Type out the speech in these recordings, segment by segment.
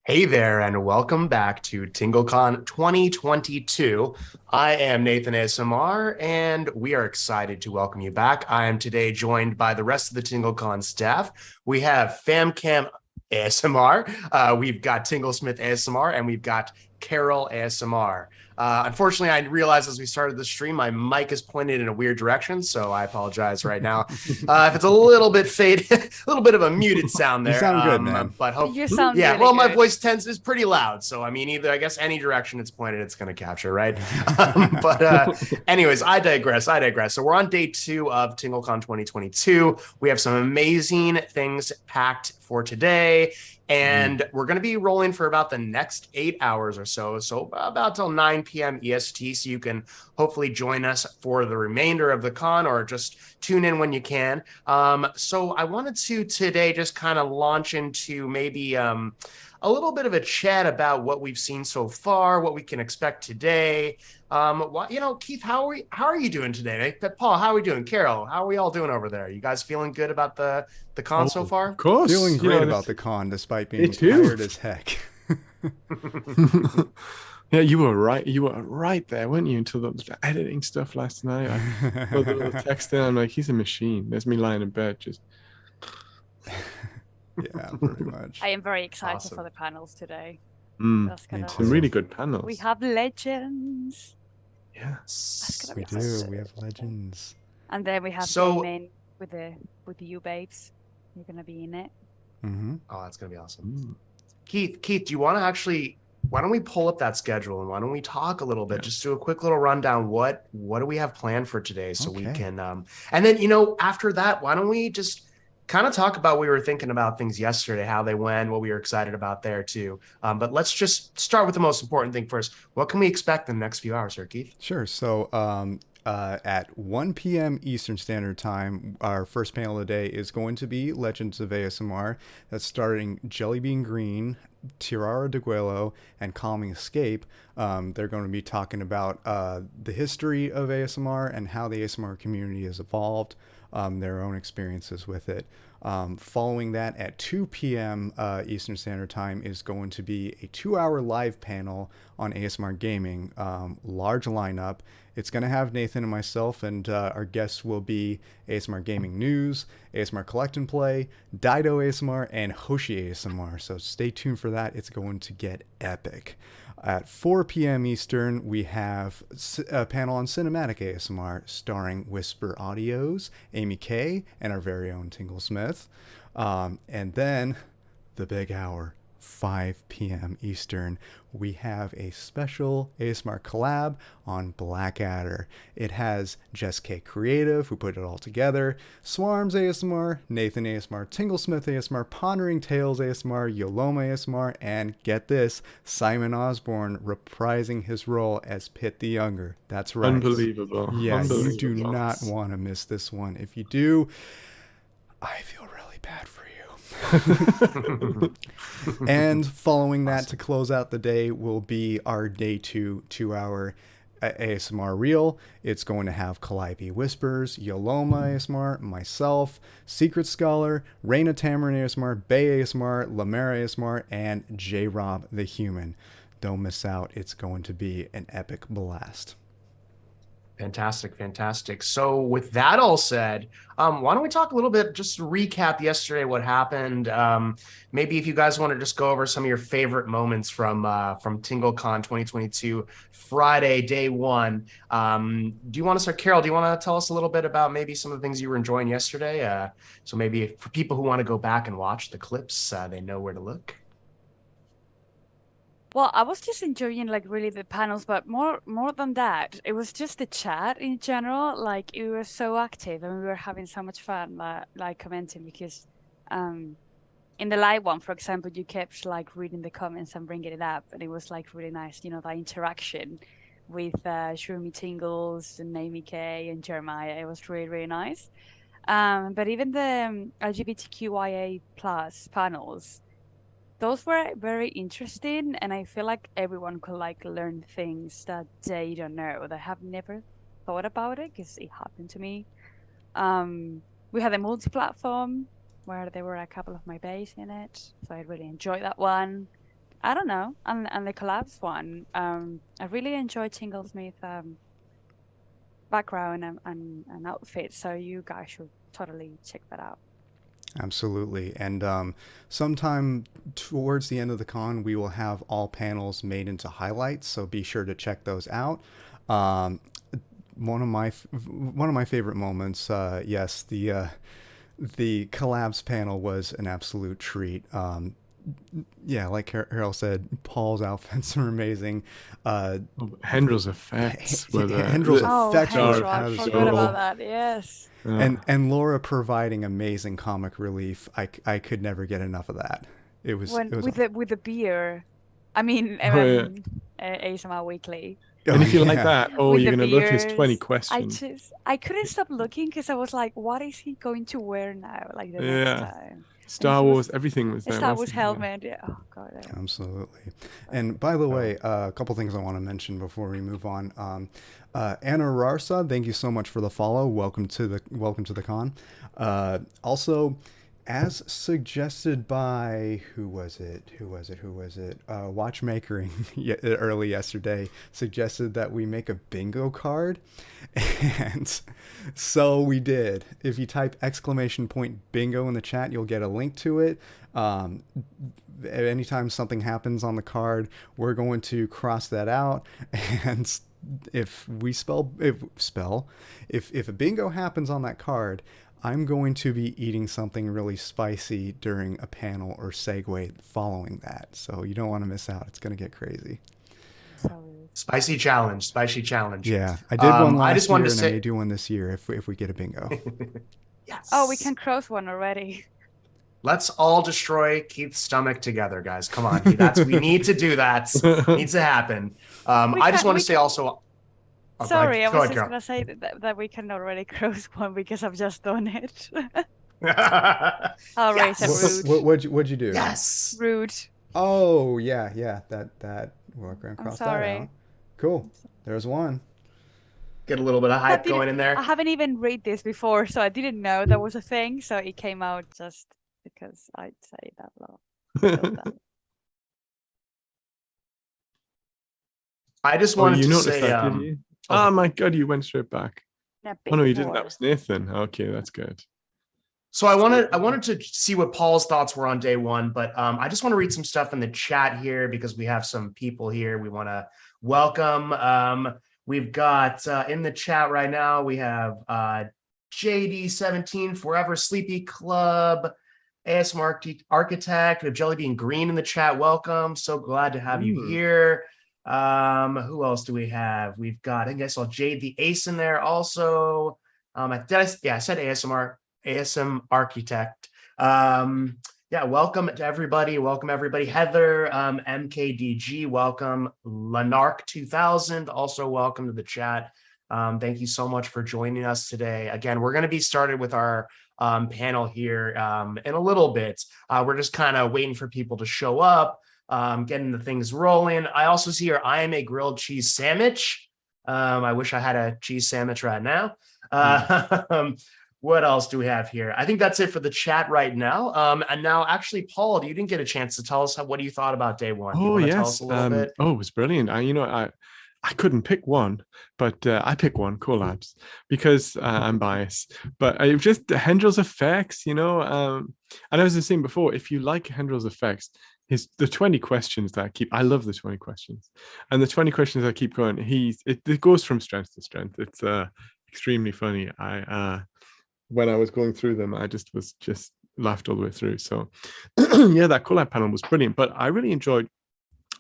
Hey there, and welcome back to TingleCon 2022. I am Nathan ASMR, and we are excited to welcome you back. I am today joined by the rest of the TingleCon staff. We have FamCam ASMR, we've got Tinglesmith ASMR, and we've got Carol ASMR. Unfortunately, I realized as we started the stream, my mic is pointed in a weird direction, so I apologize right now if it's a little bit faded, a little bit of a muted sound You there. sound good, man. But hope, You sound yeah. really Well, my good. voice tends is pretty loud, so I mean, either I guess any direction it's pointed, it's going to capture, right? But anyways, I digress. I digress. So we're on day 2 of TingleCon 2022. We have some amazing things packed for today. And we're going to be rolling for about the next 8 hours or so. So about till 9 p.m. EST. So you can hopefully join us for the remainder of the con or just tune in when you can. So I wanted to today just kind of launch into maybe a little bit of a chat about what we've seen so far, what we can expect today. Keith, how are you doing today? Paul, how are we doing? Carol, how are we all doing over there? You guys feeling good about the con Oh, so of far? course. Feeling great about the con despite being me too. tired as heck. Yeah, you were right. You were right there, weren't you? Until the editing stuff last night. I got the little text in. I'm like, he's a machine. There's me lying in bed, just. Yeah, pretty much. I am very excited Awesome. for the panels today. Mm, That's gonna too. some really good panels. We have legends. Yeah. That's gonna We be do. fun. We have legends. And then we have So- gaming with the you babes. You're gonna be in it. Mm-hmm. Oh, that's gonna be awesome. Mm. Keith, do you want to actually? Why don't we pull up that schedule and why don't we talk a little bit? Yeah. Just do a quick little rundown. What do we have planned for today, so we Okay. can and then after that, why don't we just kind of talk about we were thinking about things yesterday, how they went, what we were excited about there too. But let's just start with the most important thing first. What can we expect in the next few hours here, Keith? Sure. So, at 1 p.m. Eastern Standard Time, our first panel of the day is going to be Legends of ASMR. That's starting Jellybean Green, Tirara de Guelo, and Calming Escape. They're going to be talking about the history of ASMR and how the ASMR community has evolved, their own experiences with it. Following that, at 2 p.m. Eastern Standard Time is going to be a 2-hour live panel on ASMR gaming. Large lineup. It's going to have Nathan and myself, and our guests will be ASMR Gaming News, ASMR Collect and Play, Dido ASMR, and Hoshi ASMR. So stay tuned for that. It's going to get epic. At 4 p.m. Eastern, we have a panel on Cinematic ASMR starring Whisper Audios, Amy Kay, and our very own Tingle Smith. And then the big hour, 5 p.m. Eastern, we have a special ASMR collab on Blackadder. It has Jess K Creative, who put it all together, Swarms ASMR, Nathan ASMR, Tinglesmith ASMR, Pondering Tales ASMR, Yoloma ASMR, and get this, Simon Osborne reprising his role as Pitt the Younger. That's right. Unbelievable. Yeah, Unbelievable. you do not want to miss this one. If you do, I feel really bad for you. And following that, to close out the day, will be our day 2-hour ASMR reel. It's going to have Calliope Whispers, Yoloma ASMR, myself, Secret Scholar, Raina Tamarin ASMR, Bay ASMR, Lamera ASMR, and J Rob the Human. Don't miss out. It's going to be an epic blast. Fantastic. So with that all said, why don't we talk a little bit, just recap yesterday, what happened. Maybe if you guys want to just go over some of your favorite moments from TingleCon 2022, Friday, day 1. Do you want to start, Carol? Do you want to tell us a little bit about maybe some of the things you were enjoying yesterday? So maybe for people who want to go back and watch the clips, they know where to look. Well, I was just enjoying like really the panels, but more than that, it was just the chat in general. Like it was so active and we were having so much fun like commenting because in the live one, for example, you kept like reading the comments and bringing it up, and it was like really nice, that interaction with Shroomy Tingles and Amy K and Jeremiah. It was really nice. But even the LGBTQIA plus panels, those were very interesting, and I feel like everyone could like learn things that they don't know, that have never thought about it, because it happened to me. We had a multi-platform where there were a couple of my bays in it, so I really enjoyed that one. I don't know. And the collabs one, I really enjoyed Tinglesmith background and outfit. So you guys should totally check that out. Absolutely. And sometime towards the end of the con, we will have all panels made into highlights. So be sure to check those out. Um, one of my favorite moments, yes, the collabs panel was an absolute treat. Yeah, like Harold said, Paul's outfits are amazing. Hendel's effects were Hendel's Oh, effects were Hendro, I out of this forgot world. about that. Yes. And Laura providing amazing comic relief. I could never get enough of that. It was With the beer, I mean, Oh, yeah. ASMR Weekly. And if you like yeah. that, oh, With you're the gonna love his 20 beers, questions. I couldn't stop looking because I was like, what is he going to wear now? Like the next Yeah. time. Star he Wars, was everything was the there. Star Wars wasn't it? Yeah. helmet. Yeah. Oh god. Absolutely. And by the way, a couple things I want to mention before we move on. Anna Rarsa, thank you so much for the follow. Welcome to the con. Also, as suggested by who was it? Watchmakering early yesterday suggested that we make a bingo card, and so we did. If you type !bingo in the chat, you'll get a link to it. Anytime something happens on the card, we're going to cross that out, and if a bingo happens on that card, I'm going to be eating something really spicy during a panel or segue following that. So you don't want to miss out. It's going to get crazy. Spicy challenge. Yeah, I did one I last just year, wanted to and I say, may do one this year if we get a bingo. yes. Oh, we can cross one already. Let's all destroy Keith's stomach together, guys. Come on, we need to do that. Needs to happen. I just want to say also. Oh, sorry, I go was ahead, just Carol. gonna say that we can already cross one because I've just done it. Yes. Raise a rude. What'd you do? Yes. Rude. Oh yeah, that we're gonna cross that out. Cool. There's one. Get a little bit of hype going in there. I haven't even read this before, so I didn't know that was a thing. So it came out just because I'd say that loud. I just wanted you to noticed say, that, did you? Oh my god, you went straight back. Oh no, you didn't. That was Nathan. Okay, that's good. So I wanted to see what Paul's thoughts were on day one, but I just want to read some stuff in the chat here because we have some people here we want to welcome. We've got in the chat right now, we have JD17, Forever Sleepy Club, ASM Architect. We have Jellybean Green in the chat. Welcome. So glad to have you here. Who else do we have? We've got, I guess I'll Jade the Ace in there also. I said ASM Architect. Yeah, welcome to everybody. Welcome everybody. Heather, MKDG, welcome. Lanark 2000, also welcome to the chat. Thank you so much for joining us today. Again, we're going to be started with our panel here in a little bit. We're just kind of waiting for people to show up, getting the things rolling. I also see here, I am a grilled cheese sandwich. I wish I had a cheese sandwich right now. What else do we have here? I think that's it for the chat right now. And now, actually, Paul, you didn't get a chance to tell us what you thought about day one. Oh, yes. Tell us a little bit? Oh, it was brilliant. I couldn't pick one, but I picked one, collabs, because I'm biased. But it just Hendel's effects, and I was saying before, if you like Hendel's effects, the 20 questions that I love the 20 questions, and the 20 questions that keep going. It goes from strength to strength. It's extremely funny. When I was going through them, I just laughed all the way through. So yeah, that collab panel was brilliant. But I really enjoyed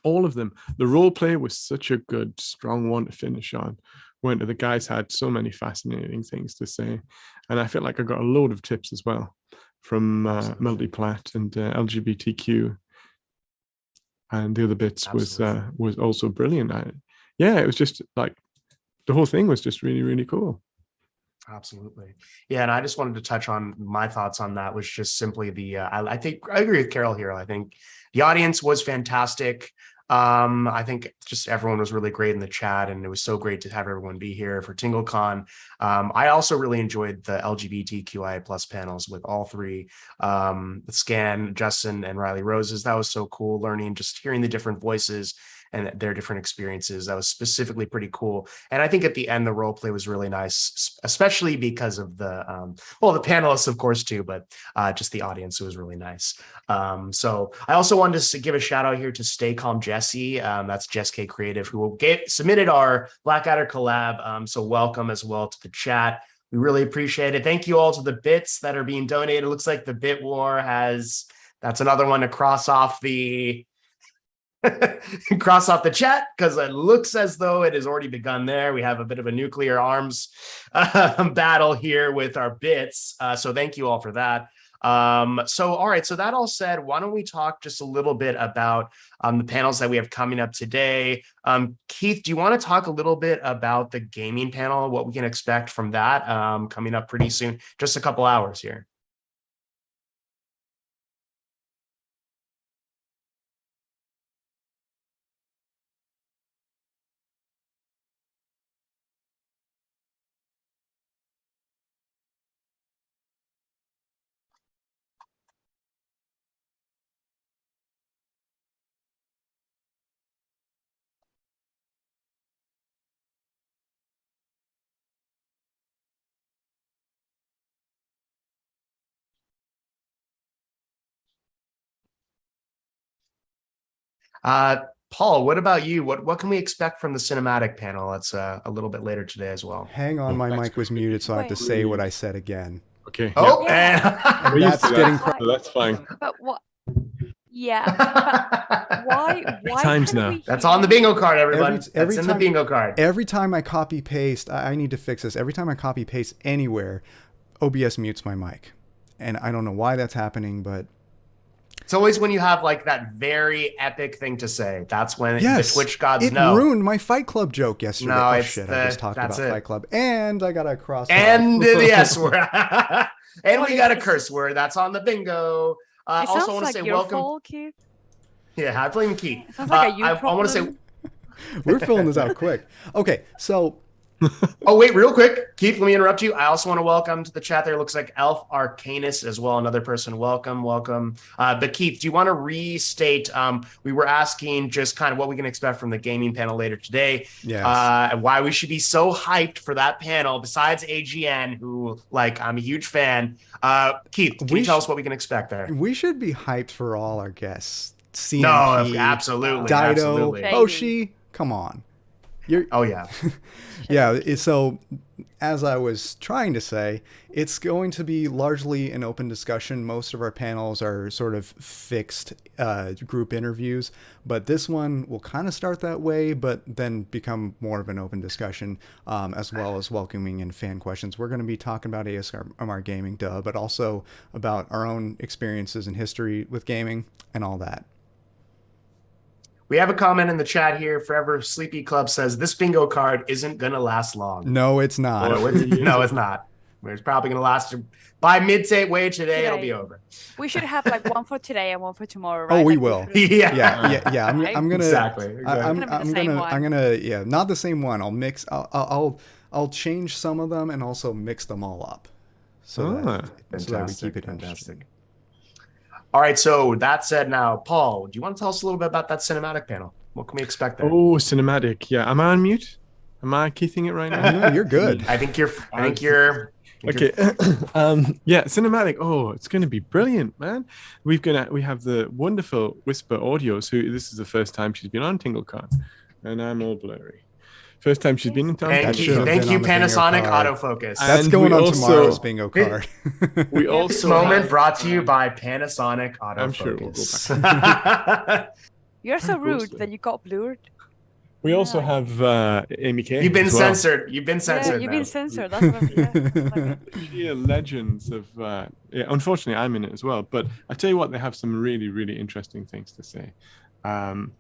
all of them. The role play was such a good, strong one to finish on. When the guys had so many fascinating things to say, and I felt like I got a load of tips as well from Multiplat and LGBTQ, and the other bits was also brilliant. It was just like the whole thing was just really, really cool. Absolutely. Yeah. And I just wanted to touch on my thoughts on that, was just simply I think I agree with Carol here. I think the audience was fantastic. I think just everyone was really great in the chat, and it was so great to have everyone be here for TingleCon. I also really enjoyed the LGBTQIA plus panels with all three, Scan, Justin, and Riley Roses. That was so cool, learning, just hearing the different voices and their different experiences. That was specifically pretty cool. And I think at the end, the role play was really nice, especially because of the, well, the panelists, of course, too, but just the audience. It was really nice. So I also wanted to give a shout out here to Stay Calm Jesse. That's Jess K Creative, who submitted our Blackadder collab. So welcome as well to the chat. We really appreciate it. Thank you all to the bits that are being donated. It looks like the Bit War that's another one to cross off the chat, because it looks as though it has already begun there. We have a bit of a nuclear arms battle here with our bits. So thank you all for that. So all right, so that all said, why don't we talk just a little bit about the panels that we have coming up today. Keith, do you want to talk a little bit about the gaming panel, what we can expect from that coming up pretty soon, just a couple hours here? Paul, what about you? What can we expect from the cinematic panel? That's a little bit later today as well. Hang on, my mic was muted, so I have to say what I said again. Okay. Oh, Yeah. and That's getting so that's fine. But what? Yeah. But why Times can't now. we that's hear on the bingo card, everyone. Every That's in the time- bingo card. Every time I copy paste, I need to fix this. Every time I copy paste anywhere, OBS mutes my mic, and I don't know why that's happening, but It's always when you have like that very epic thing to say. That's when yes, the Twitch gods it know. ruined my Fight Club joke yesterday. No, Oh it's shit! the- I just talked about that's it. Fight Club, and I got a cross. And the S word. And What we is got a this? curse word. That's on the bingo. It Also, sounds I want to like say your welcome. fault, Keith. Yeah, I blame Keith. It sounds like a you I problem. want to say. We're filling this out quick. Okay, so Oh, wait, real quick. Keith, let me interrupt you. I also want to welcome to the chat there. Looks like Elf Arcanus as well. Another person. Welcome. But Keith, do you want to restate? We were asking just kind of what we can expect from the gaming panel later today. Yes. And why we should be so hyped for that panel, besides AGN, who, like, I'm a huge fan. Keith, can you tell us what we can expect there? we should be hyped for all our guests. CMP, No, absolutely. Dido, Absolutely. Hoshi, come on. Oh, yeah. Yeah, so as I was trying to say, it's going to be largely an open discussion. Most of our panels are sort of fixed group interviews, but this one will kind of start that way, but then become more of an open discussion, as well as welcoming in fan questions. We're going to be talking about ASMR gaming, but also about our own experiences and history with gaming and all that. We have a comment in the chat here. Forever Sleepy Club says this bingo card isn't going to last long. No, it's not. No, it's not. It's probably going to last by midway today. It'll be over. We should have like one for today and one for tomorrow, right? Oh, we Like, will. Yeah. Yeah. I'm gonna Exactly. I'm Gonna be the same one. gonna not the same one. I'll mix. I'll change some of them and also mix them all up, so that we keep it interesting. All right. So that said, now Paul, do you want to tell us a little bit about that cinematic panel? What can we expect there? Oh, cinematic. Yeah. Am I on mute? Am I keithing it right now? No, you're good. I think you're. Okay. Yeah, cinematic. Oh, it's going to be brilliant, man. We have the wonderful Whisper Audios, who this is the first time she's been on TingleCon, and I'm all blurry. First time she's been in town. Thank you, Panasonic autofocus. That's And going we on also- tomorrow's bingo card. We This also moment have- brought to you by Panasonic autofocus. I'm sure we'll go You're so rude Awesome. that you got blurred. We also have Amy Kay. You've been as well. censored. You've been censored. Yeah, you've now. been censored. That's what. Yeah, legends of. Yeah, unfortunately, I'm in it as well. But I tell you what, they have some really, really interesting things to say, and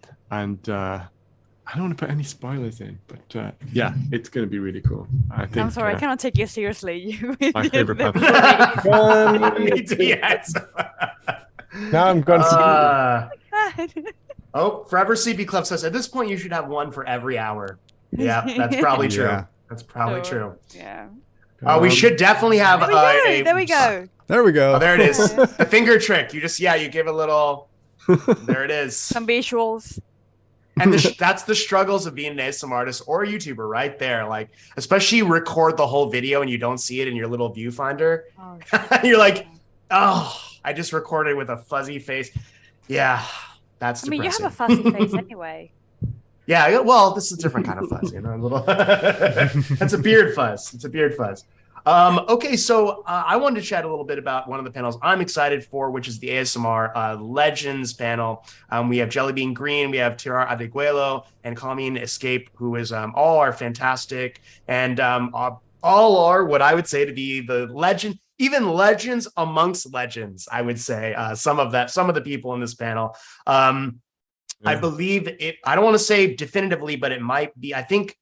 I don't want to put any spoilers in, but yeah, it's going to be really cool. I think. I'm sorry, I cannot take you seriously. You my favorite the- part. Me too, yes. Now I'm going to. Oh, Forever CP Club says at this point you should have one for every hour. Yeah, that's probably true. Yeah. That's probably Sure. true. Yeah. We should definitely have There we go. There we go. There we Oh, go. there it is. Yeah. The finger trick. You give a little. There it is. Some visuals. And that's the struggles of being an ASMR artist or a YouTuber right there. Like, especially record the whole video and you don't see it in your little viewfinder. Oh, You're like, oh, I just recorded with a fuzzy face. Yeah, that's I mean, depressing. you have a fuzzy face anyway. Yeah, well, this is a different kind of fuzz, a little. That's a beard fuzz. It's a beard fuzz. Okay, so I wanted to chat a little bit about one of the panels I'm excited for, which is the ASMR Legends panel. We have Jellybean Green, we have Tirar Adeguelo, and Colleen Escape, who is all are fantastic, and all are what I would say to be the legend, even legends amongst legends. I would say some of the people in this panel. I believe it. I don't want to say definitively, but it might be. I think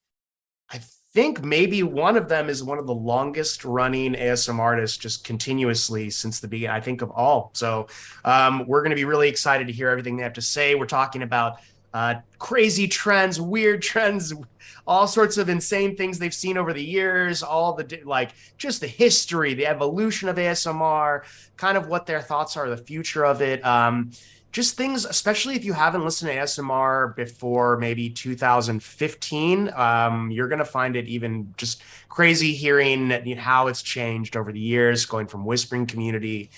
maybe one of them is one of the longest running ASMR artists just continuously since the beginning, I think, of all. So we're going to be really excited to hear everything they have to say. We're talking about crazy trends, weird trends, all sorts of insane things they've seen over the years, all the just the history, the evolution of ASMR, kind of what their thoughts are, the future of it. Just things, especially if you haven't listened to ASMR before maybe 2015, you're going to find it even just crazy hearing how it's changed over the years, going from whispering community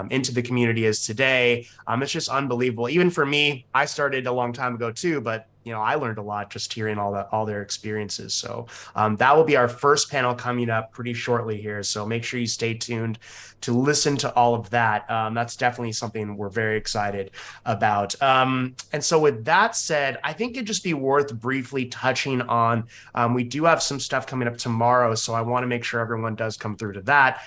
into the community as today. It's just unbelievable. Even for me, I started a long time ago too, but I learned a lot just hearing all their experiences. So that will be our first panel coming up pretty shortly here. So make sure you stay tuned to listen to all of that. That's definitely something we're very excited about. And so with that said, I think it'd just be worth briefly touching on, we do have some stuff coming up tomorrow. So I want to make sure everyone does come through to that.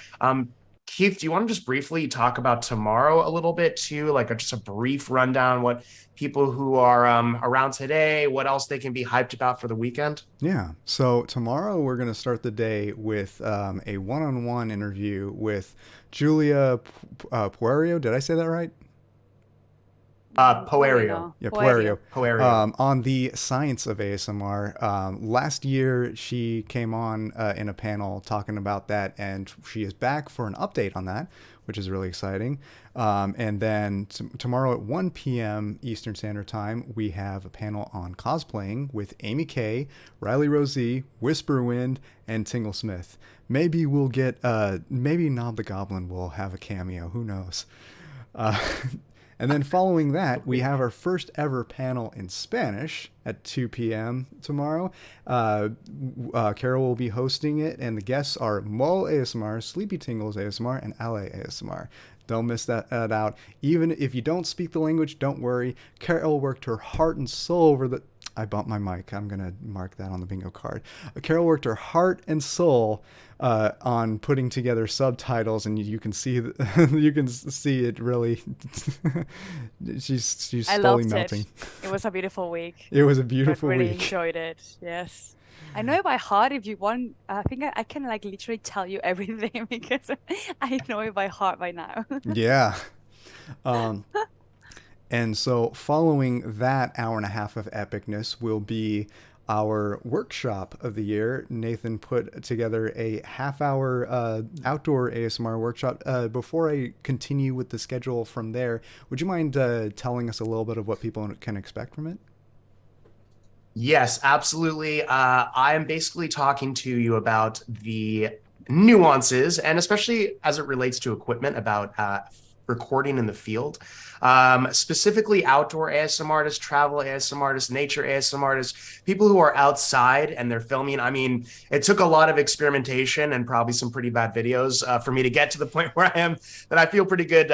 Keith, do you want to just briefly talk about tomorrow a little bit too? Just a brief rundown, what people who are around today, what else they can be hyped about for the weekend? Yeah. So tomorrow we're going to start the day with a one-on-one interview with Julia Puerio. Did I say that right? Poerio. Yeah, Puerio. Poerio. On the science of ASMR. Last year, she came on in a panel talking about that, and she is back for an update on that, which is really exciting. And then tomorrow at 1 p.m. Eastern Standard Time, we have a panel on cosplaying with Amy Kay, Riley Rosie, Whisperwind, and Tingle Smith. Maybe we'll get, maybe Knob the Goblin will have a cameo. Who knows? And then following that, we have our first ever panel in Spanish at 2 p.m. tomorrow. Carol will be hosting it, and the guests are Mo ASMR, Sleepy Tingles ASMR, and Ale ASMR. Don't miss that out. Even if you don't speak the language, don't worry. Carol worked her heart and soul over the... I bumped my mic. I'm going to mark that on the bingo card. Carol worked her heart and soul on putting together subtitles, and you can see it really. she's slowly melting. It was a beautiful week. It was a beautiful I really week. enjoyed it. Yes. I know it by heart. If you want, I think I can literally tell you everything because I know it by heart by now. Yeah. And so following that hour and a half of epicness will be our workshop of the year. Nathan put together a half-hour outdoor ASMR workshop. Before I continue with the schedule from there, would you mind telling us a little bit of what people can expect from it? Yes, absolutely. I am basically talking to you about the nuances, and especially as it relates to equipment, about recording in the field, specifically outdoor ASMR artists, travel ASMR artists, nature ASMR artists, people who are outside and they're filming. I mean, it took a lot of experimentation and probably some pretty bad videos for me to get to the point where I am, that I feel pretty good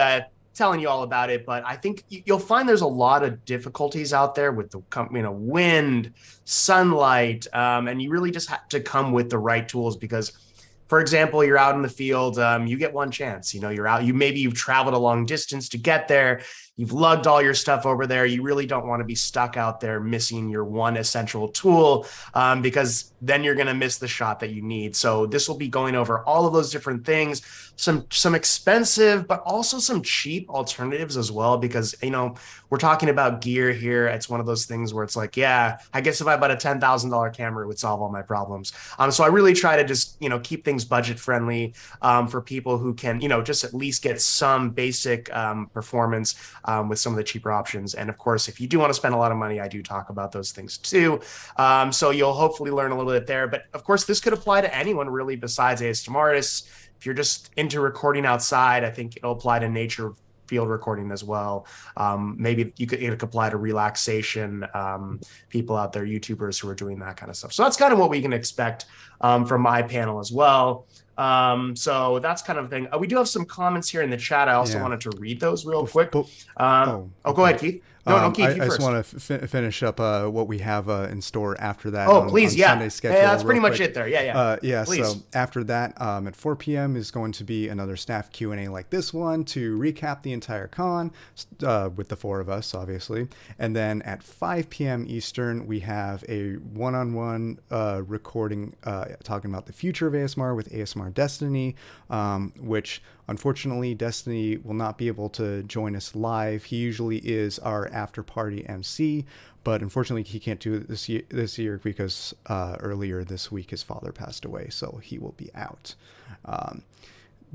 telling you all about it. But I think you'll find there's a lot of difficulties out there with the wind, sunlight, and you really just have to come with the right tools because, for example, you're out in the field, you get one chance, you're out, you've traveled a long distance to get there. you've lugged all your stuff over there. You really don't want to be stuck out there missing your one essential tool, because then you're going to miss the shot that you need. So this will be going over all of those different things, some expensive, but also some cheap alternatives as well, because, we're talking about gear here. It's one of those things where it's like, yeah, I guess if I bought a $10,000 camera, it would solve all my problems. So I really try to just, keep things budget friendly, for people who can, just at least get some basic performance with some of the cheaper options. And of course, if you do want to spend a lot of money, I do talk about those things too. So you'll hopefully learn a little bit there. But of course, this could apply to anyone really besides ASMR artists. If you're just into recording outside, I think it'll apply to nature field recording as well. Maybe it could apply to relaxation, people out there, YouTubers who are doing that kind of stuff. So that's kind of what we can expect from my panel as well. So that's kind of a thing. We do have some comments here in the chat. I also wanted to read those real quick. Go ahead, Keith. No, Keith, I just want to finish up what we have in store after that. Please, on yeah. Sunday schedule, that's pretty much quick. it there. Yeah. So after that, at 4 p.m. is going to be another staff Q&A like this one to recap the entire con with the four of us, obviously. And then at 5 p.m. Eastern, we have a one-on-one recording talking about the future of ASMR with ASMR Destiny, which unfortunately Destiny will not be able to join us live. He usually is our after party MC, but unfortunately he can't do it this year because earlier this week his father passed away, so he will be out.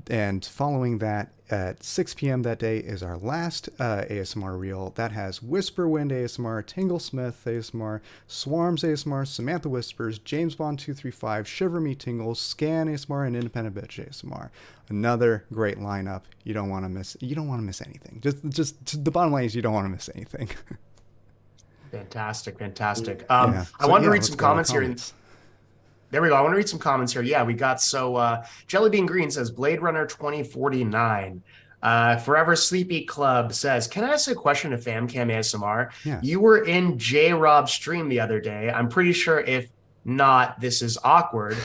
And following that, at 6 p.m. that day is our last ASMR reel. That has Whisperwind ASMR, Tingle Smith ASMR, Swarms ASMR, Samantha Whispers, James Bond 235, Shiver Me Tingles, Scan ASMR, and Independent Bitch ASMR. Another great lineup. You don't want to miss anything. Just the bottom line is you don't want to miss anything. Fantastic. I wanted to read some comments here. There we go. I want to read some comments here. Yeah, we got Jellybean Green says Blade Runner 2049. Forever Sleepy Club says, can I ask a question to FamCam ASMR? Yes. You were in J-Rob's stream the other day. I'm pretty sure if not, this is awkward.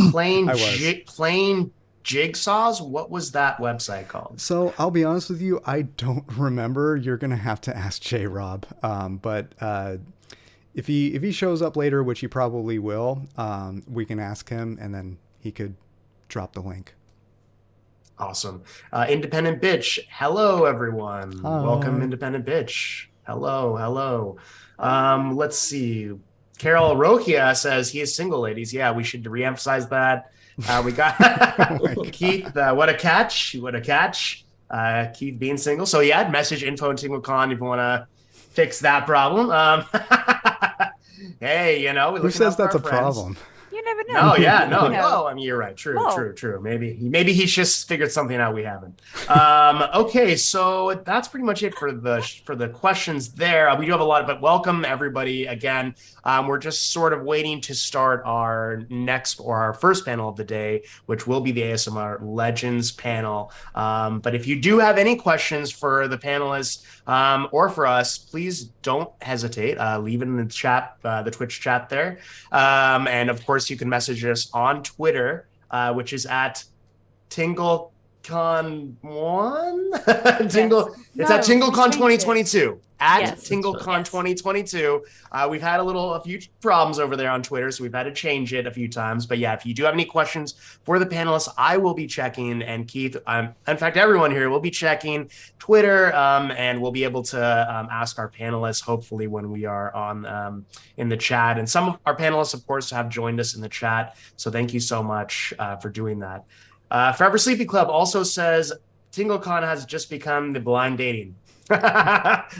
Plain Jigsaws? What was that website called? So I'll be honest with you, I don't remember. You're going to have to ask J-Rob. But if he shows up later, which he probably will, we can ask him and then he could drop the link. Awesome. Independent Bitch. Hello, everyone. Hi. Welcome, Independent Bitch. Hello. Let's see. Carol Rokia says he is single, ladies. Yeah, we should reemphasize that. We got Keith. What a catch. Keith being single. So yeah, message info and TingleCon if you want to fix that problem. Hey, who says that's a problem? You never know. No. I mean, you're right. True. Maybe he's just figured something out we haven't. Okay, so that's pretty much it for the questions there. We do have a lot, but welcome everybody again. We're just sort of waiting to start our first panel of the day, which will be the ASMR Legends panel. But if you do have any questions for the panelists or for us, please don't hesitate. Leave it in the chat, the Twitch chat there. And of course, you can message us on Twitter, which is at TingleCon1. It's at TingleCon 2022. At TingleCon 2022. We've had a few problems over there on Twitter, so we've had to change it a few times. But yeah, if you do have any questions for the panelists, I will be checking, and Keith, in fact, everyone here will be checking Twitter, and we'll be able to ask our panelists, hopefully, when we are on in the chat. And some of our panelists, of course, have joined us in the chat. So thank you so much for doing that. Forever Sleepy Club also says, TingleCon has just become the blind dating.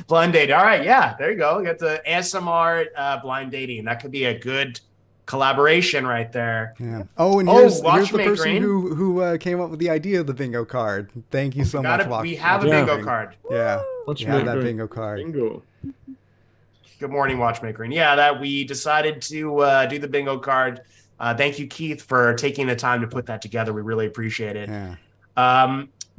Blind dating. All right, yeah, there you go. We got the ASMR blind dating. That could be a good collaboration right there. Yeah. Oh, and here's the person who came up with the idea of the bingo card. Thank you so much. We have a bingo card. Yeah, we have that bingo card. Bingo. Good morning, Watchmaker. And yeah, that we decided to do the bingo card. Thank you, Keith, for taking the time to put that together. We really appreciate it. Yeah.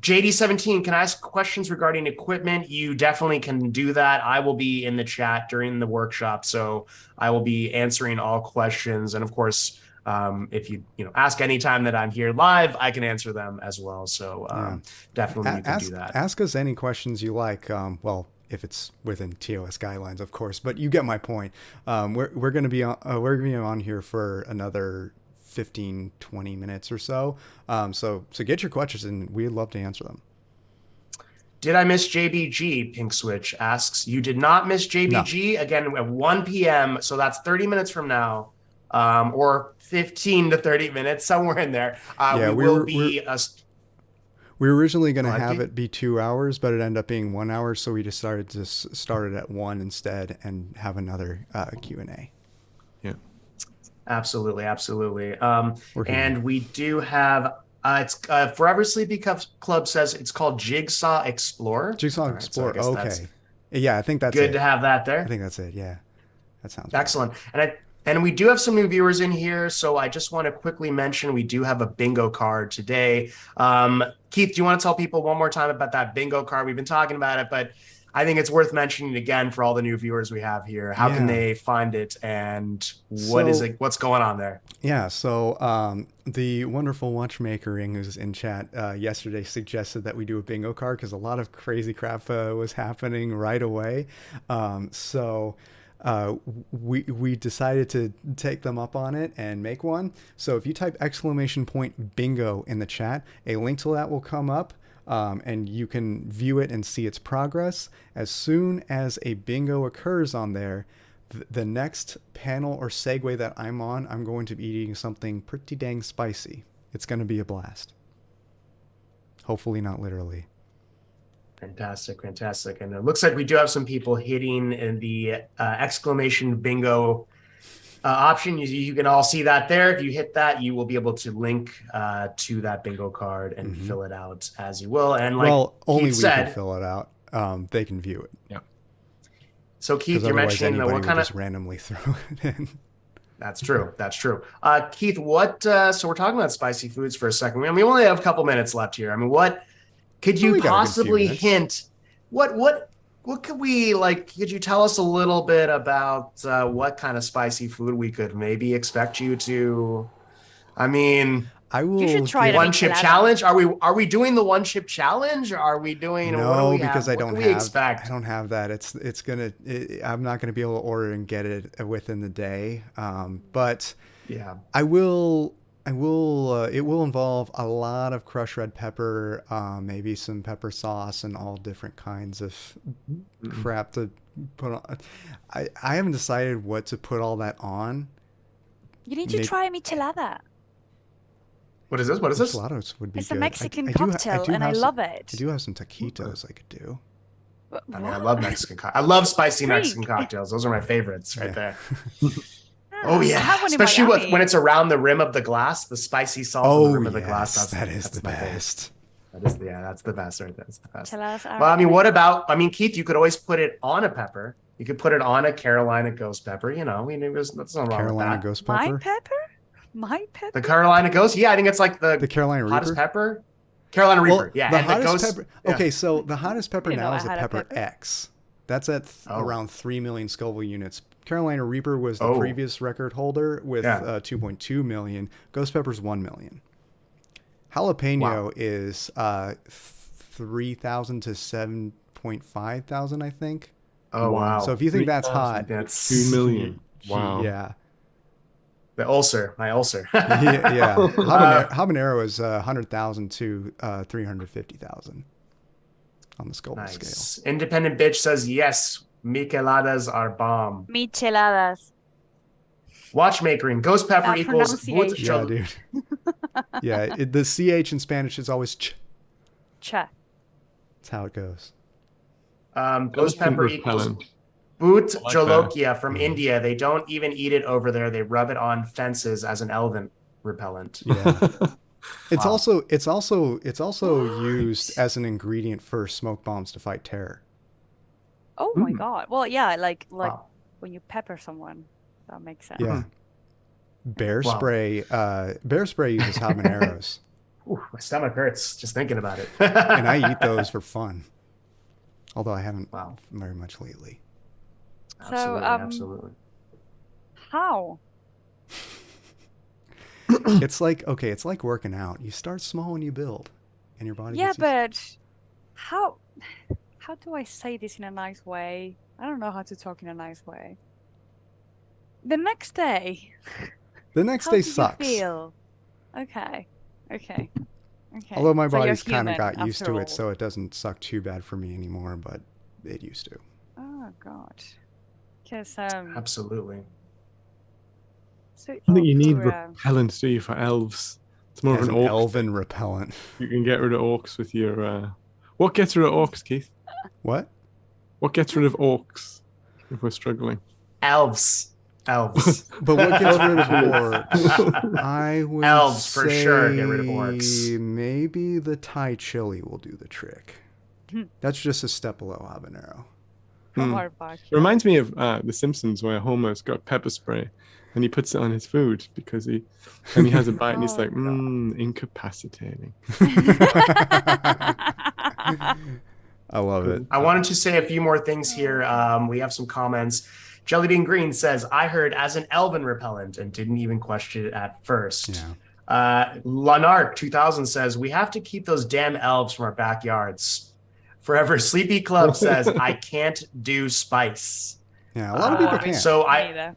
JD17, can I ask questions regarding equipment? You definitely can do that. I will be in the chat during the workshop, so I will be answering all questions. And of course, if you ask anytime that I'm here live, I can answer them as well. So definitely you can do that. Ask us any questions you like. Well, if it's within TOS guidelines, of course, but you get my point. We're going to be on here for another 15, 20 minutes or so. So get your questions and we'd love to answer them. Did I miss JBG? Pink Switch asks. You did not miss JBG. No. Again, at 1 p.m. So that's 30 minutes from now, or 15 to 30 minutes, somewhere in there. We were originally going to have it be 2 hours, but it ended up being 1 hour. So we decided to start it at 1 instead and have another Q&A. Yeah, absolutely. And we do have, it's Forever Sleepy Club says it's called Jigsaw Explorer. Explorer. So okay. Yeah, I think that's good to have that there. I think that's it. Yeah, that sounds excellent. And we do have some new viewers in here, so I just want to quickly mention we do have a bingo card today. Keith, do you want to tell people one more time about that bingo card? We've been talking about it, but I think it's worth mentioning again for all the new viewers we have here. How can they find it, and what's going on there? Yeah, so the wonderful Watchmakering who's in chat yesterday suggested that we do a bingo card because a lot of crazy crap was happening right away. We decided to take them up on it and make one. So if you type !bingo in the chat, a link to that will come up. And you can view it and see its progress. As soon as a bingo occurs on there, the next panel or segue that I'm on, I'm going to be eating something pretty dang spicy. It's going to be a blast. Hopefully not literally. Fantastic. And it looks like we do have some people hitting in the !bingo option. You can all see that there. If you hit that, you will be able to link to that bingo card and fill it out as you will. And only Keith said, we can fill it out. They can view it. Yeah. So Keith, you're mentioning what kind of just randomly throw it in. That's true. Keith, what? So we're talking about spicy foods for a second. We only have a couple minutes left here. I mean, what could you possibly hint? What could we like? Could you tell us a little bit about what kind of spicy food we could maybe expect you to? I mean, You should try one chip challenge. Are we doing the one chip challenge? Or are we doing? No, because I don't have that. I'm not gonna be able to order and get it within the day. But yeah, I will. It will involve a lot of crushed red pepper, maybe some pepper sauce, and all different kinds of crap to put on. I haven't decided what to put all that on. You need to try michelada. What is this? Micheladas would be it's good. a Mexican cocktail, and I love it. I do have some taquitos I could do. I mean, I love Mexican I love spicy Mexican cocktails. Those are my favorites right there. Oh yeah, especially when it's around the rim of the glass, the spicy salt on the rim of the glass. That's the best. That's the best right there. That's the best. Well, I mean, Keith, you could always put it on a pepper. You could put it on a Carolina Ghost pepper. That's not wrong with that. Carolina Ghost pepper. My pepper. The Carolina Ghost. Yeah, I think it's like the Carolina hottest Reaper. Pepper. Carolina Reaper. Yeah, the hottest pepper. Yeah. Okay, so the hottest pepper now is the Pepper X. That's at around 3 million Scoville units. Carolina Reaper was the previous record holder with 2.2 million. Ghost Pepper's 1 million. Jalapeno is 3,000 to 7.5 thousand, I think. Oh wow! So if you think that's hot, that's 2 million. Wow. Yeah. My ulcer. yeah. Habanero is 100,000 to 350,000 on the Scoville scale. Independent Bitch says yes. Micheladas are bomb. Micheladas. Watchmakering. Ghost pepper equals. Yeah, dude. Yeah, the CH in Spanish is always ch. Cha. That's how it goes. Ghost pepper equals Boot Jolokia from India. They don't even eat it over there. They rub it on fences as an elephant repellent. Yeah. It's also used as an ingredient for smoke bombs to fight terror. Oh my god. Well, yeah, like when you pepper someone, that makes sense. Yeah. Bear spray uses habaneros. Ooh, my stomach hurts just thinking about it. And I eat those for fun. Although I haven't very much lately. Absolutely. How? It's like, okay, it's like working out. You start small and you build, and your body Yeah, gets but how do I say this in a nice way? I don't know how to talk in a nice way. The next day, The next how day do sucks. you feel? Okay. Okay. Okay. Although my So you're body's kind of human, got used to after it, all. so it doesn't suck too bad for me anymore, but it used to. Oh God. Because Absolutely. so I don't think you need for repellent, do you, for elves? It's more As of an an orc. elven repellent. You can get rid of orcs with your. What gets rid of orcs, Keith? What? What gets rid of orcs if we're struggling? Elves. But what gets rid of orcs? I would Elves say for sure get rid of orcs. maybe the Thai chili will do the trick. That's just a step below habanero. Hmm. hard back. It reminds me of The Simpsons, where Homer's got pepper spray and he puts it on his food because he has a bite and he's Oh, like, God. incapacitating. I love it. I wanted to say a few more things here. We have some comments. Jellybean Green says, I heard as an elven repellent and didn't even question it at first. Yeah. Lanark 2000 says, we have to keep those damn elves from our backyards. Forever Sleepy Club says, I can't do spice. Yeah, a lot of people can't. So Me either.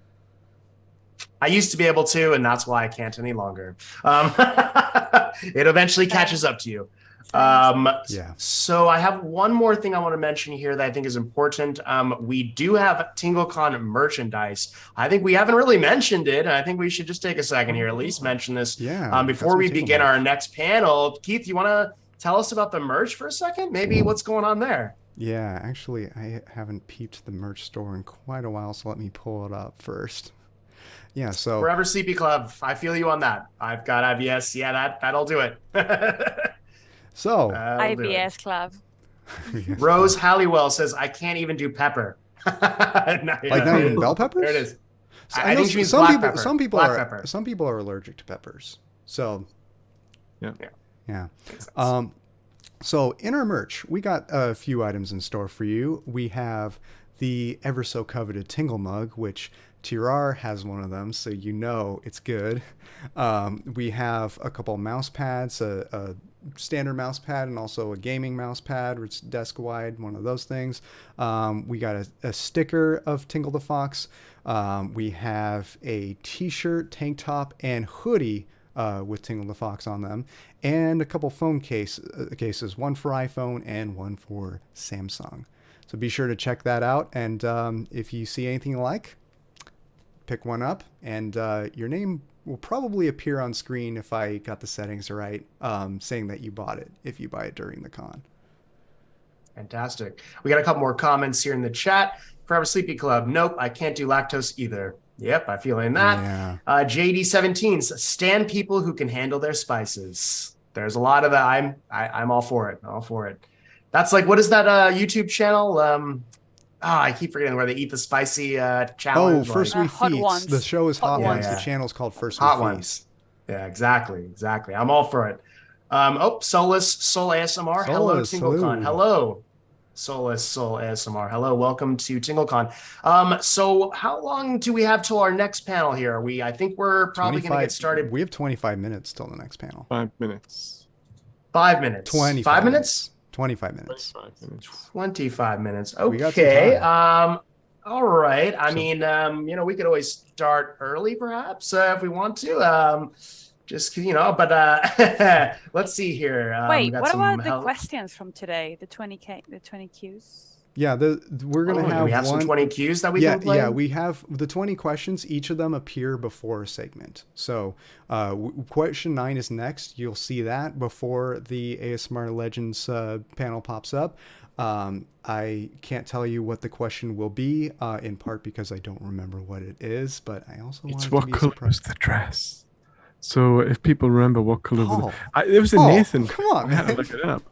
I used to be able to, and that's why I can't any longer. It eventually catches up to you. Yeah. So I have one more thing I want to mention here that I think is important. We do have TingleCon merchandise. I think we haven't really mentioned it, and I think we should just take a second here, at least mention this. Yeah. Before we begin our next panel, Keith, you want to tell us about the merch for a second? Maybe what's going on there? Yeah, actually, I haven't peeped the merch store in quite a while, so let me pull it up first. Yeah, so Forever Sleepy Club, I feel you on that. Yes, yeah, that'll do it. So IBS Club. Rose Halliwell says, I can't even do pepper. Not even bell peppers? There it is. So I know think she means some black people, pepper. Some people Black are pepper. some people are allergic to peppers. So yeah. So in our merch, we got a few items in store for you. We have the ever so coveted Tingle mug, which Tirar has one of them, so you know it's good. We have a couple mouse pads, a standard mouse pad and also a gaming mouse pad, which is desk wide, one of those things. We got a sticker of Tingle the Fox. We have a t-shirt, tank top, and hoodie with Tingle the Fox on them, and a couple phone cases, one for iPhone and one for Samsung. So be sure to check that out, and if you see anything you like, pick one up, and your name will probably appear on screen if I got the settings right, saying that you bought it if you buy it during the con. Fantastic. We got a couple more comments here in the chat. Forever Sleepy Club. Nope, I can't do lactose either. Yep, I feel in that. Yeah. JD17 says, stand people who can handle their spices. There's a lot of that. I'm all for it. All for it. That's like, what is that YouTube channel? I keep forgetting where they eat the spicy challenge. Oh, First We Hot Feast. Ones. The show is Hot Hot Ones. Ones. The channel's called First Hot We Ones. Feast. Yeah, exactly. I'm all for it. Solus Soul ASMR. Hello, Solus, TingleCon. Hello. Solus Soul ASMR. Hello, welcome to TingleCon. So how long do we have till our next panel here? I think we're probably going to get started. We have 25 minutes till the next panel. 5 minutes. 5 minutes. 25 5 minutes? 25 minutes. 25 minutes. 25 minminutes. We got some Okay. time. All right. I mean, we could always start early, perhaps, if we want to. But let's see here. Wait, we got what some about the questions from today? The 20 Qs? Yeah, we're gonna do we have some 20 Qs that we can play? Yeah, we have the 20 questions. Each of them appear before a segment. So question 9 is next. You'll see that before the ASMR Legends panel pops up. I can't tell you what the question will be, in part because I don't remember what it is, but I also want It's it to what be a color was surprise. the dress? So if people remember what color Oh. there was a Oh, Nathan. come on, I had to man. look it up.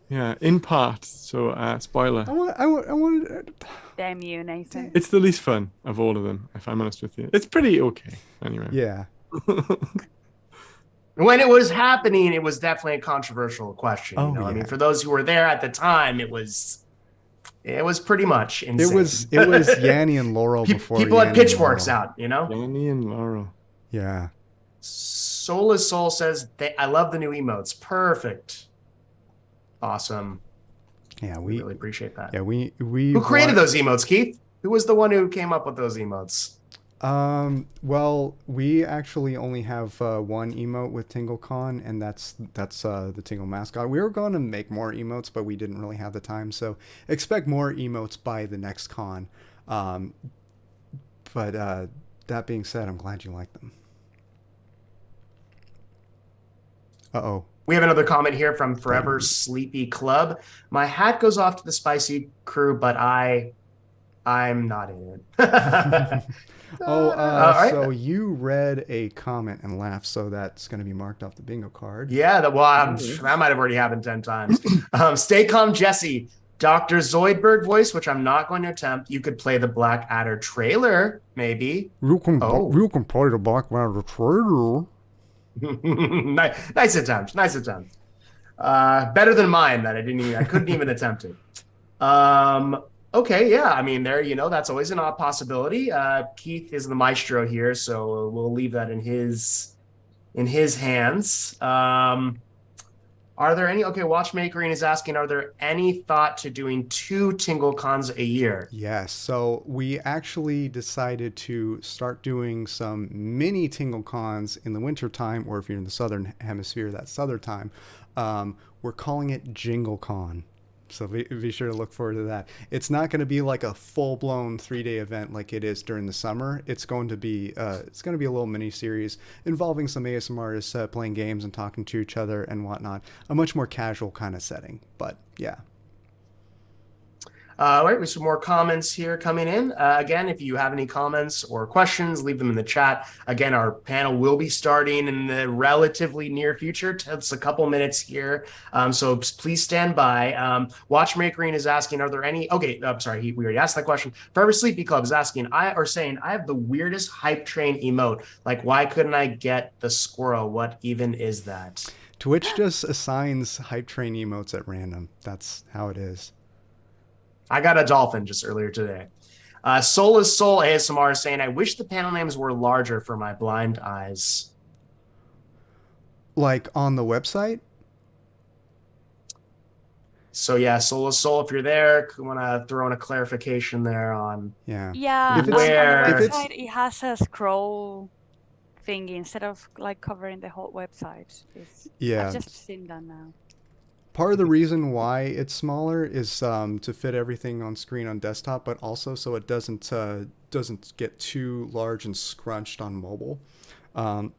Yeah, in part. So spoiler. I want. Damn you, Nathan. It's the least fun of all of them, if I'm honest with you. It's pretty okay, anyway. Yeah. When it was happening, it was definitely a controversial question. Oh, I yeah. mean, for those who were there at the time, it was pretty much insane. It was Yanni and Laurel before people had Yanni and pitchforks Laurel. out, you know? Yanni and Laurel. Yeah. Soulless Soul says, I love the new emotes. Perfect. Awesome. Yeah, We really appreciate that. Yeah, we Who created those emotes, Keith? Who was the one who came up with those emotes? Well, we actually only have one emote with TingleCon, and that's the Tingle mascot. We were going to make more emotes, but we didn't really have the time. So expect more emotes by the next con. But that being said, I'm glad you like them. Uh-oh. We have another comment here from Forever Sleepy Club. My hat goes off to the spicy crew, but I'm not in it. Right. So you read a comment and laughed, so that's going to be marked off the bingo card. Yeah, that might have already happened 10 times. Stay calm, Jesse. Dr. Zoidberg voice, which I'm not going to attempt. You could play the Black Adder trailer, maybe. You can play the Black Adder trailer. Nice attempt. Better than mine that I couldn't even attempt it. Okay, yeah. I mean, that's always an odd possibility. Keith is the maestro here, so we'll leave that in his hands. Are there any? Okay, Watchmakering is asking, are there any thought to doing 2 TingleCons a year? Yes. So we actually decided to start doing some mini TingleCons in the wintertime, or if you're in the southern hemisphere, that's southern time. We're calling it JingleCon. So be sure to look forward to that. It's not going to be like a full-blown 3-day event like it is during the summer. It's going to be a little mini-series involving some ASM artists playing games and talking to each other and whatnot. A much more casual kind of setting, but yeah. All right, we have some more comments here coming in. Again, if you have any comments or questions, leave them in the chat. Again, our panel will be starting in the relatively near future. It's a couple minutes here, so please stand by. Watchmakering is asking, are there any... Okay, I'm sorry, we already asked that question. Forever Sleepy Club is asking, I have the weirdest hype train emote. Like, why couldn't I get the squirrel? What even is that? Twitch just assigns hype train emotes at random. That's how it is. I got a dolphin just earlier today. Soulless Soul ASMR is saying, I wish the panel names were larger for my blind eyes. Like on the website? So yeah, Soulless Soul, if you're there, I want to throw in a clarification there on... Yeah, If on the website, it has a scroll thingy instead of like covering the whole website. I've just seen that now. Part of the reason why it's smaller is to fit everything on screen on desktop, but also so it doesn't get too large and scrunched on mobile. I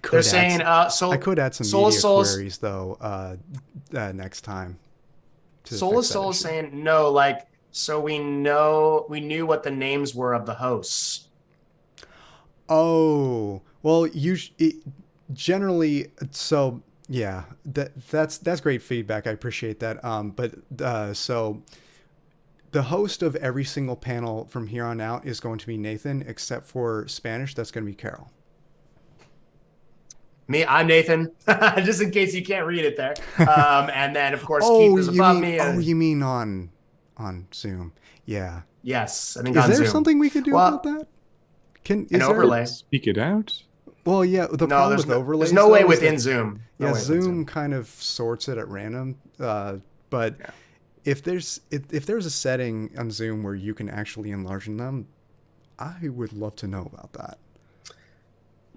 could add some media queries though next time. Soulless Soul is saying no, like so we knew what the names were of the hosts. Oh well, generally so. Yeah, that's great feedback. I appreciate that. So the host of every single panel from here on out is going to be Nathan, except for Spanish. That's going to be Carol. I'm Nathan, just in case you can't read it there. And then of course Keith is above me. You mean on Zoom? Yeah. Yes, I think is on there Zoom. Something we could do about that? An overlay? Speak it out. Well, yeah. There's no way within Zoom. Zoom kind of sorts it at random. But if there's a setting on Zoom where you can actually enlarge them, I would love to know about that.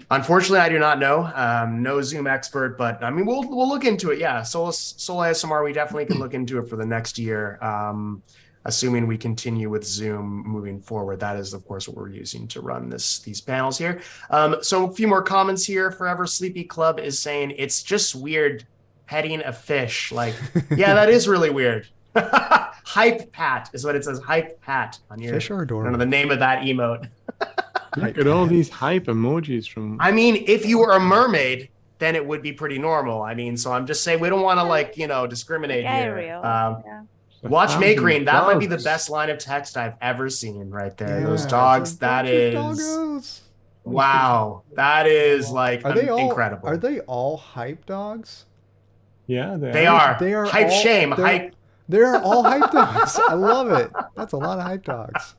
Unfortunately, I do not know. No Zoom expert, but I mean, we'll look into it. Yeah, Soul ASMR, we definitely can look into it for the next year. Assuming we continue with Zoom moving forward. That is, of course, what we're using to run these panels here. So a few more comments here. Forever Sleepy Club is saying, it's just weird petting a fish. Like, yeah, that is really weird. Hype Pat is what it says. Hype Pat on your... Fish are adorable. I don't know the name of that emote. Look at all these hype emojis from... I mean, if you were a mermaid, then it would be pretty normal. I mean, so I'm just saying we don't want to discriminate here. Watchmakering, that might be the best line of text I've ever seen right there. Those dogs, that is... Doggos. Wow. That is like incredible. Are they all hype dogs? Yeah, they are. They are hype shame. Hype. They're all hype dogs. I love it. That's a lot of hype dogs.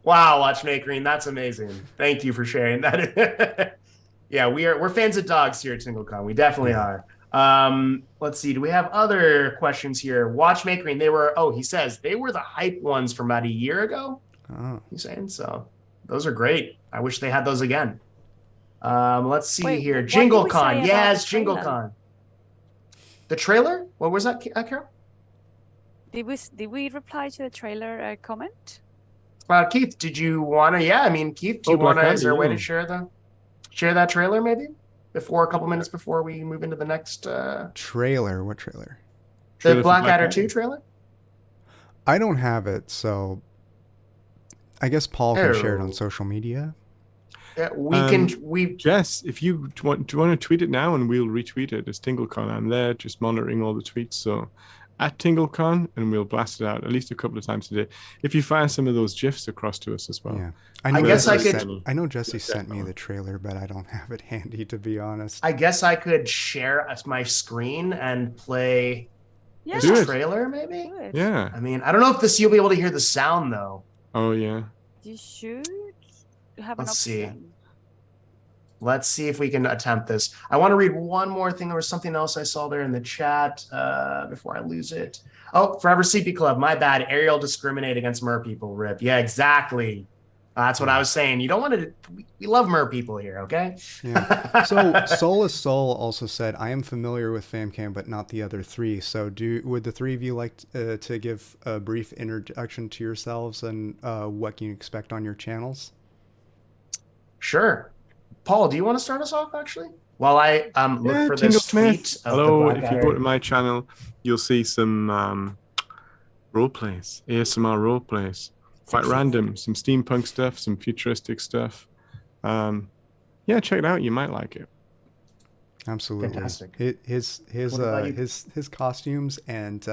Wow, Watchmakering, that's amazing. Thank you for sharing that. Yeah, we're fans of dogs here at TingleCon. We definitely are. Let's see. Do we have other questions here? Watchmakering. He says they were the hype ones from about a year ago. Oh. He's saying so. Those are great. I wish they had those again. Let's see Wait, here. what did we say JingleCon. about Yes, the trailer? JingleCon. The trailer? What was that, Carol? Did we reply to the trailer comment? Keith, did you want to? Yeah, I mean, Keith, do you Black want to? Is Adder, there a way yeah. to share that trailer maybe a couple minutes before we move into the next Trailer? What trailer? Trailer the for Blackadder Blackadder. 2 trailer? I don't have it, so I guess Paul can share it on Oh. social media. Yeah, we Jess, if you do you want to tweet it now and we'll retweet it as TingleCon. I'm there just monitoring all the tweets. So at TingleCon and we'll blast it out at least a couple of times today. If you fire some of those GIFs across to us as well. Yeah, I guess I could- I know Jesse sent me the trailer, but I don't have it handy, to be honest. I guess I could share my screen and play Yeah. Do this it. trailer maybe. Good. Yeah. I mean, I don't know if you'll be able to hear the sound though. Oh yeah. You should have Let's an see. option. Let's see if we can attempt this. I want to read one more thing. There was something else I saw there in the chat before I lose it. Oh, Forever Sleepy Club. My bad. Ariel discriminate against mer people. Rip. Yeah, exactly. That's what I was saying. You don't want to. We love mer people here. Okay. Yeah. So Soulless Soul also said, "I am familiar with FamCam, but not the other three. So would the three of you like to give a brief introduction to yourselves and what can you expect on your channels?" Sure. Paul, do you want to start us off actually? While I look for Tingle this tweet. Smith. Of Hello. the If you go to my channel, you'll see some role plays, ASMR role plays. Quite Sexy. random. Some steampunk stuff, some futuristic stuff. Yeah, check it out. You might like it. Absolutely. Fantastic. His What about you? his costumes and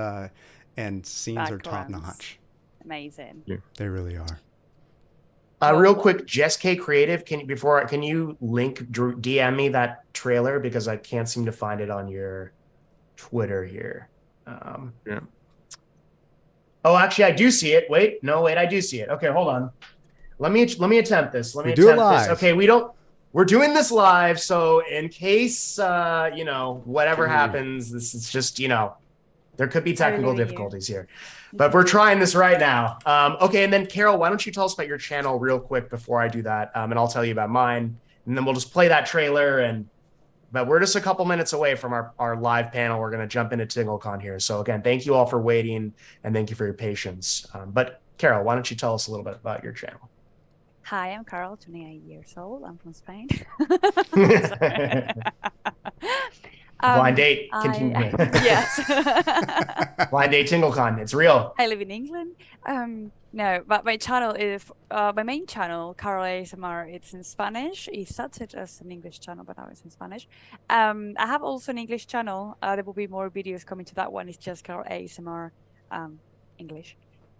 scenes are top Backgrounds. notch. Amazing. They really are. Real quick, Jess K Creative, can you DM me that trailer because I can't seem to find it on your Twitter here. Yeah. Oh, actually, I do see it. Wait, I do see it. Okay, hold on. Let me attempt this. Let me We do it attempt this. live. Okay, we're doing this live, so in case whatever happens, this is just there could be technical believe you. difficulties here. But we're trying this right now. Okay, and then Carol, why don't you tell us about your channel real quick before I do that, and I'll tell you about mine, and then we'll just play that trailer. But we're just a couple minutes away from our live panel. We're going to jump into TingleCon here. So again, thank you all for waiting, and thank you for your patience. But Carol, why don't you tell us a little bit about your channel? Hi, I'm Carol, 28 years old. I'm from Spain. Blind date. Continue. Yes. Blind date TingleCon. It's real. I live in England. No, but my channel is my main channel, Carol ASMR. It's in Spanish. It started as an English channel, but now it's in Spanish. I have also an English channel. There will be more videos coming to that one. It's just Carol ASMR English.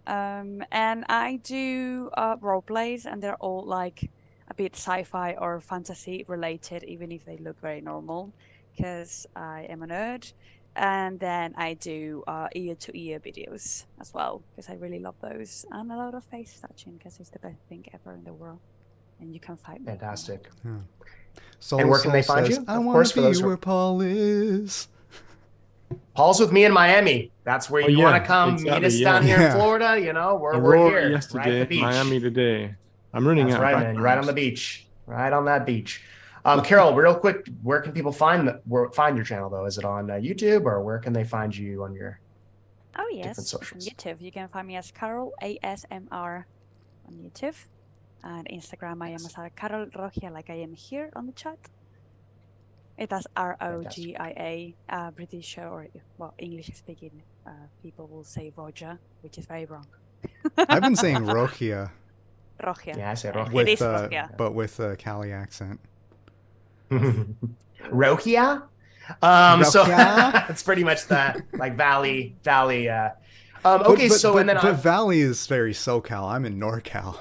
And I do role plays, and they're all like a bit sci-fi or fantasy related, even if they look very normal, because I am a nerd. And then I do ear-to-ear videos as well, because I really love those, and a lot of face touching, because it's the best thing ever in the world, and you can fight me. Fantastic. Soul And where can they Soul find says, you? I Of want course, to for be those who- where Paul is. Paul's with me in Miami. That's where you yeah, want to come meet exactly, us yeah. down here Yeah. in Florida. We're Aurora here, right yesterday, at the beach. Miami today. I'm running That's out. right, of man. You're right on the backgrounds. beach. Right on that beach. Carol, real quick, where can people find your channel though? Is it on YouTube, or where can they find you on your? Oh yes, Different it's on socials. YouTube. You can find me as Carol ASMR on YouTube, and Instagram I am as Carol Rogia, like I am here on the chat. It has ROGIA, British or English speaking people will say Roger, which is very wrong. I've been saying Rogia, Rogia. Yeah, I say Rogia. with It is Rogia. but with a Cali accent. Rokia. So Rokia? it's pretty much that like valley. Okay, But Valley is very SoCal. I'm in NorCal.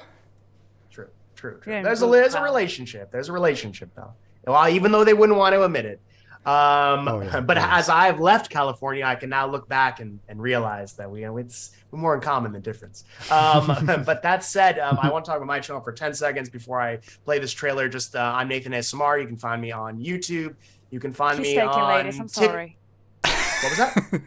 True. Yeah, There's in a SoCal. relationship. There's a relationship though. Well, even though they wouldn't want to admit it. yeah, But of as course. I've left California, I can now look back and realize that it's more in common than difference. But that said, I want to talk about my channel for 10 seconds before I play this trailer. Just I'm Nathan ASMR. You can find me on YouTube. You can find He's me taking, ladies. I'm on sorry. What was that?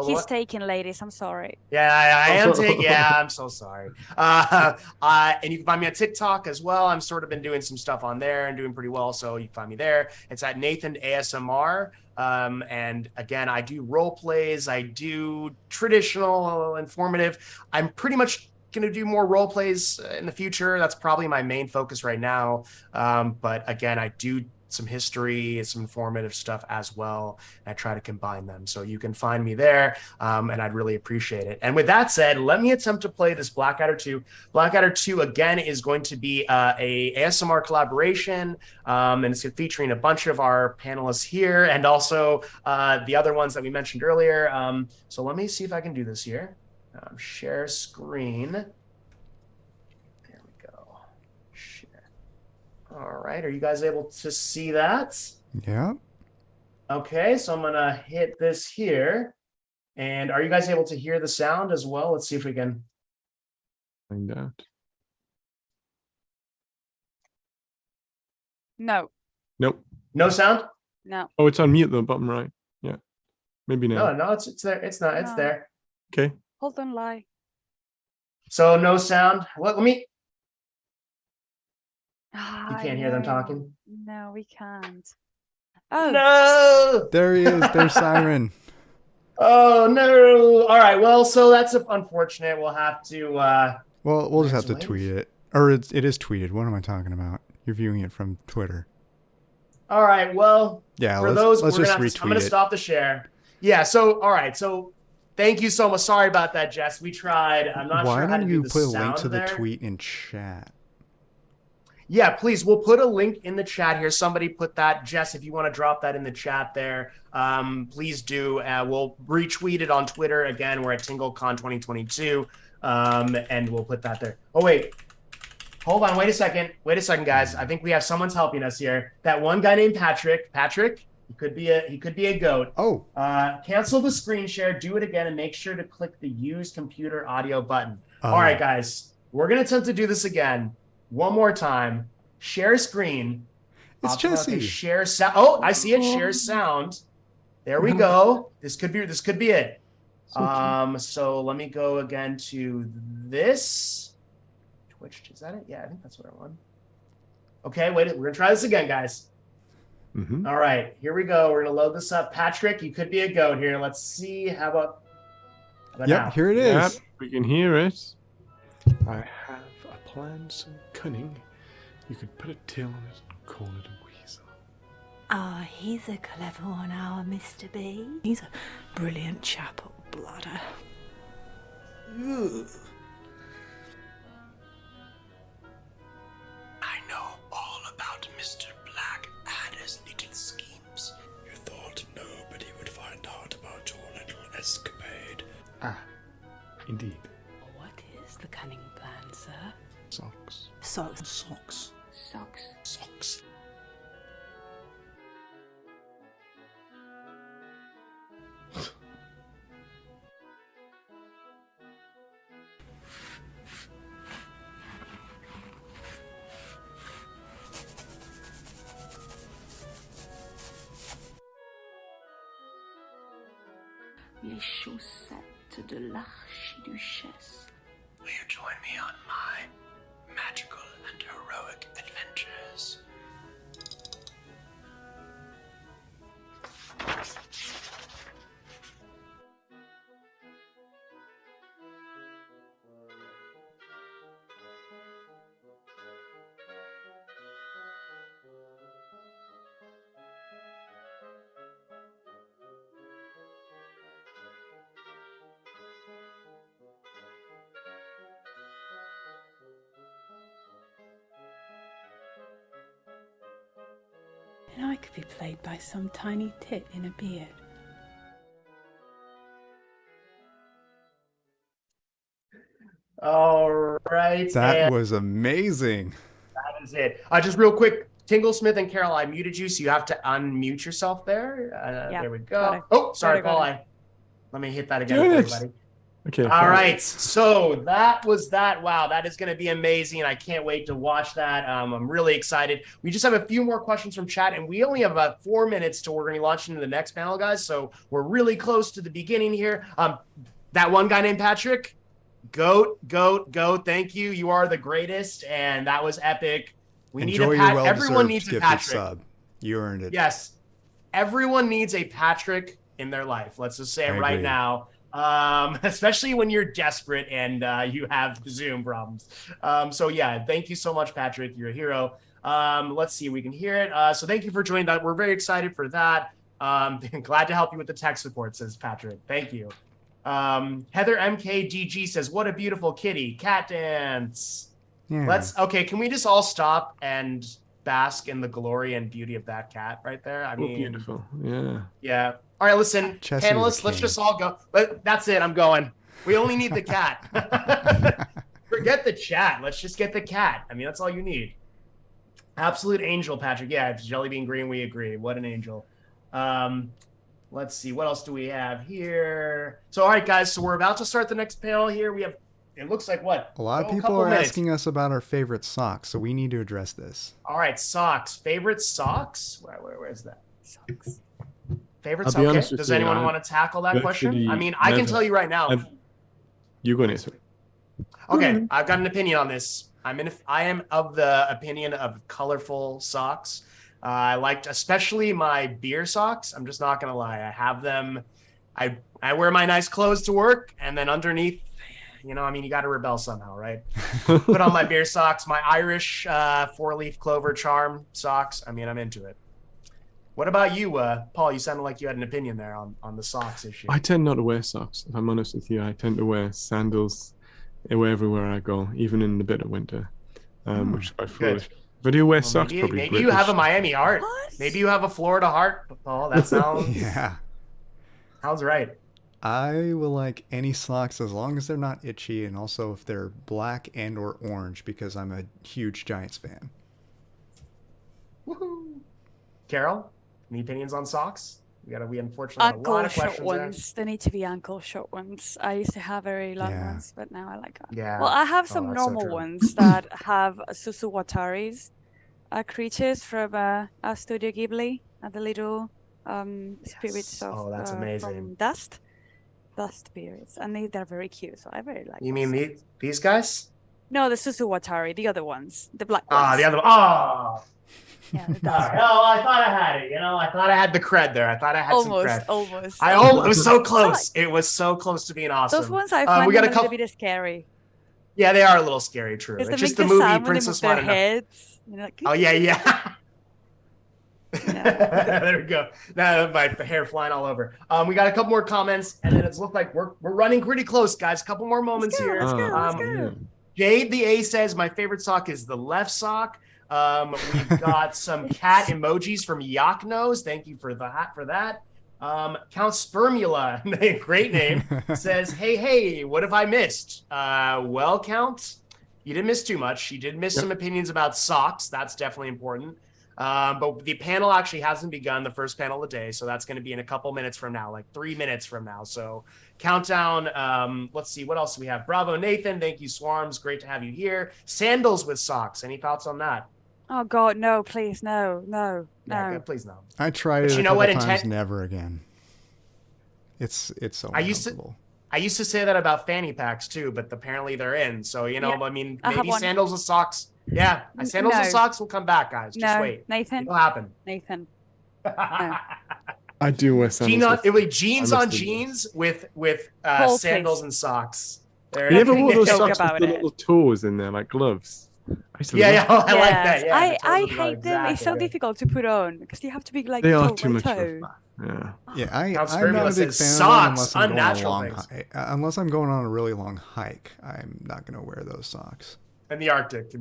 He's What? taking, ladies. I'm sorry. Yeah, I am taking. Yeah, I'm so sorry. And you can find me on TikTok as well. I'm sort of been doing some stuff on there and doing pretty well. So you can find me there. It's at Nathan ASMR. And again, I do role plays. I do traditional, informative. I'm pretty much going to do more role plays in the future. That's probably my main focus right now. But again, I do some history, some informative stuff as well. I try to combine them. So you can find me there, and I'd really appreciate it. And with that said, let me attempt to play this Blackadder 2. Blackadder 2, again, is going to be a ASMR collaboration, and it's featuring a bunch of our panelists here and also the other ones that we mentioned earlier. So let me see if I can do this here. Share screen. There we go. Share. All right. Are you guys able to see that? Yeah. Okay, so I'm gonna hit this here. And are you guys able to hear the sound as well? Let's see if we can. Find out. No, Nope. No sound? no. Oh, it's on mute though, bottom right. Yeah. Maybe now. No, it's there. It's not. It's No. there. Okay. Hold on, lie. So no sound. Let me. You Ah, can't hear them no. talking. No, we can't. Oh, No. There he is. There's Siren. Oh no. All right. Well, so that's unfortunate. We'll have to. Well, we'll just have Let's to wait. tweet it. Or it is tweeted. What am I talking about? You're viewing it from Twitter. All right. Well, Yeah, for let's those, just we're gonna have to, I'm retweet gonna it. stop the share. Yeah. So all right. So thank you so much. Sorry about that, Jess. We tried. I'm not Why sure how to don't do you the put a link sound to the there. tweet in chat? Yeah, please. We'll put a link in the chat here. Somebody put that. Jess, if you want to drop that in the chat there, please do. We'll retweet it on Twitter. Again, we're at TingleCon 2022, and we'll put that there. Oh, wait. Hold on. Wait a second. Wait a second, guys. I think we have someone's helping us here. That one guy named Patrick. Patrick, he could be a goat. Oh. Cancel the screen share. Do it again, and make sure to click the Use Computer Audio button. All right, guys. We're going to attempt to do this again. One more time. Share screen. It's Jesse. Share sound. Oh, I see it. Share sound. There we go. This could be it. So let me go again to this. Twitch, is that it? Yeah, I think that's what I want. Okay, wait. We're gonna try this again, guys. All right, here we go. We're gonna load this up. Patrick, you could be a goat here. Let's see. How about Yep, now? here it is. Yep, we can hear it. I have a plan so cunning. You could put a tail on it and call it a weasel. Ah, he's a clever one, our Mr. B. He's a brilliant chap at Bladder. I know all about Mr. Blackadder's little schemes. You thought nobody would find out about your little escapade. Ah, indeed. What is the cunning plan, sir? Socks. Socks. Socks. Socks. Socks. Les chaussettes de l'archiduchesse. Will you join me on my magical and heroic adventures? And I could be played by some tiny tit in a beard. All right. That was amazing. That is it. Just real quick Tingle Smith and Carol, I muted you, so you have to unmute yourself there. Yeah, There we got go. it. Oh, sorry, Got it. Paul. Let me hit that again Good. for everybody. Okay. All right, so that was that. Wow, that is going to be amazing. I can't wait to watch that. I'm really excited. We just have a few more questions from chat, and we only have about 4 minutes till we're going to be launching into the next panel, guys. So we're really close to the beginning here. That one guy named Patrick, goat. Thank you. You are the greatest, and that was epic. We Enjoy need a your well-deserved everyone needs a gifted Patrick. sub. You earned it. Yes, everyone needs a Patrick in their life. Let's just say it right agree. now. Especially when you're desperate and you have Zoom problems. So yeah, thank you so much, Patrick. You're a hero. Let's see, we can hear it. So thank you for joining that. We're very excited for that. Glad to help you with the tech support, says Patrick. Thank you. Heather MKDG says, what a beautiful kitty. Cat dance. Yeah. Okay, can we just all stop and bask in the glory and beauty of that cat right there? I mean, beautiful. Yeah. Yeah. All right, listen, Chester the panelists, let's king. just all go. That's it. I'm going. We only need the cat. Forget the chat. Let's just get the cat. I mean, that's all you need. Absolute angel, Patrick. Yeah, it's Jelly Bean Green. We agree. What an angel. Let's see. What else do we have here? So, all right, guys. So we're about to start the next panel here. We have, it looks like what? A lot of people couple are minutes. asking us about our favorite socks, so we need to address this. All right, socks. Favorite socks? Where's that? Socks. Favorite I'll socks? be Okay. honest with Does you, anyone I want to tackle that question? virtually I mean, I can never- tell you right now. You go next. Okay, I've got an opinion on this. I am of the opinion of colorful socks. I liked especially my beer socks. I'm just not gonna lie. I have them. I wear my nice clothes to work, and then underneath, you got to rebel somehow, right? Put on my beer socks, my Irish 4-leaf clover charm socks. I mean, I'm into it. What about you, Paul? You sounded like you had an opinion there on the socks issue. I tend not to wear socks. If I'm honest with you, I tend to wear sandals everywhere I go, even in the bitter winter, which is quite foolish. If I do wear socks, probably maybe you have a British. Miami heart. What? Maybe you have a Florida heart, Paul. That sounds Yeah. sounds right. I will like any socks as long as they're not itchy, and also if they're black and or orange, because I'm a huge Giants fan. Woohoo! Carol, any opinions on socks? We unfortunately have a lot Ankle of short questions there. ones. They need to be ankle short ones. I used to have very long Yeah. ones, but now I like. Yeah. Well, I have Oh, some that's so normal true. ones that have Susuwataris, creatures from Studio Ghibli, the little spirits Yes. of Oh, that's amazing. from dust spirits, and they're very cute. So I very like. You those. mean these guys? No, the Susuwatari, the other ones, the black ones. Ah, the other one. Oh. Yeah, the All dust right. Oh, I thought I had it. I thought I had the cred there. I thought I had some cred. almost. It was so close. It was so close to being awesome. Those ones I find we got them a a couple. little bit scary. Yeah, they are a little scary. True. Because It's they just make the the movie sound when they Princess move their Mononoke. heads. Like, Oh yeah. Yeah. There we go. Now my hair flying all over. We got a couple more comments, and then it's looked like we're running pretty close, guys. A couple more moments here. Let's go. yeah. Jade the A says my favorite sock is the left sock. We've got some cat emojis from Yaknos. Thank you for that. Count Spermula, great name, says, hey, what have I missed? Well, Count, you didn't miss too much. You did miss some opinions about socks. That's definitely important. But the panel actually hasn't begun, the first panel of the day. So that's going to be in a couple minutes from now, like 3 minutes from now. So countdown. Let's see, what else do we have? Bravo, Nathan. Thank you, Swarms. Great to have you here. Sandals with socks. Any thoughts on that? Oh God, no! Please, no. Yeah, good, please no. I tried But it you a know couple what, times, intent- never again. It's so I used to- uncomfortable. I used to say that about fanny packs too, but apparently they're in. So, Yeah, I mean, I have maybe one. sandals with socks. Yeah, sandals with No. socks will come back, guys. Just No, wait. Nathan. It'll happen. Nathan. I do wear sandals. Jeans I on must admit. jeans with Hold, sandals please. and socks. There You it ever is. wore those Joke socks with about the it. little toes in there, like gloves? I used to Yeah, love yeah, I like that. Yeah, I the toes hate are them. It's so exactly. difficult to put on because you have to be like They are toe too by much of toe. a yeah. Yeah, Count I'm not a Spermula big says fan of them socks, unless I'm going on a unnatural long things. unless I'm going on a really long hike. I'm not going to wear those socks. In the Arctic.